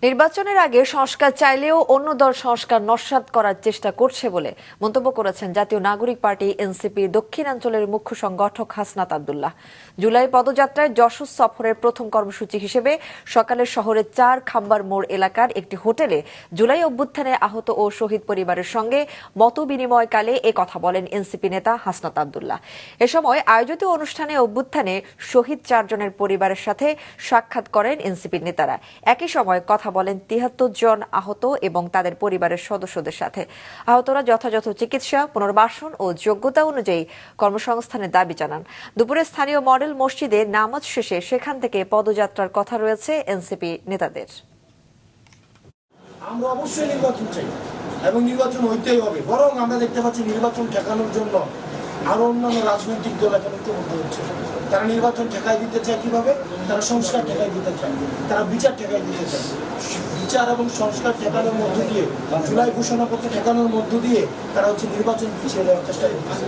নির্বাচনের আগে সংস্কার চাইলেও অন্য দল সংস্কার নস্যাৎ করার চেষ্টা করছে বলে মন্তব্য করেছেন জাতীয় নাগরিক পার্টি এনসিপির দক্ষিণাঞ্চলের মুখ্য সংগঠক হাসনাত আব্দুল্লাহ। জুলাই পদযাত্রায় যশোর সফরের প্রথম কর্মসূচি হিসেবে সকালে শহরের ৪ খাম্বার মোড় এলাকার একটি হোটেলে জুলাই অভ্যুত্থানে আহত ও শহীদ পরিবারের সঙ্গে মতবিনিময়কালে এ কথা বলেন এনসিপি নেতা হাসনাত আব্দুল্লাহ। এ সময় আয়োজিত অনুষ্ঠানে অভ্যুত্থানে শহীদ ৪ জনের পরিবারের সাথে সাক্ষাৎ করেন এনসিপির নেতারা। একই সময় কথা বলেন ৭৩ জন আহত এবং তাদের পরিবারের সদস্যদের সাথে। আহতরা যথাযথ চিকিৎসা, পুনর্বাসন ও যোগ্যতা অনুযায়ী কর্মসংস্থানের দাবি জানান। দুপুরে স্থানীয় মডেল মসজিদে নামাজ শেষে সেখান থেকে পদযাত্রার কথা রয়েছে এনসিপি নেতাদের। আমরা অবশ্যই নির্বাচন চাই এবং নির্বাচন হইতেই হবে, বরং আমরা দেখতে পাচ্ছি নির্বাচন ঠেকানোর জন্য আরো অন্যান্য রাজনৈতিক দল এখন ঐক্যবদ্ধ হচ্ছে। তারা নির্বাচন ঠেকাই দিতে চায় কিভাবে? তারা সংস্কার ঠেকাই দিতে চায়, তারা বিচার ঠেকাই দিতে চায়। বিচার এবং সংস্কার ঠেকানোর মধ্য দিয়ে, জুলাই ঘোষণাপত্র ঠেকানোর মধ্য দিয়ে তারা নির্বাচন পিছিয়ে দেওয়ার চেষ্টা করছে।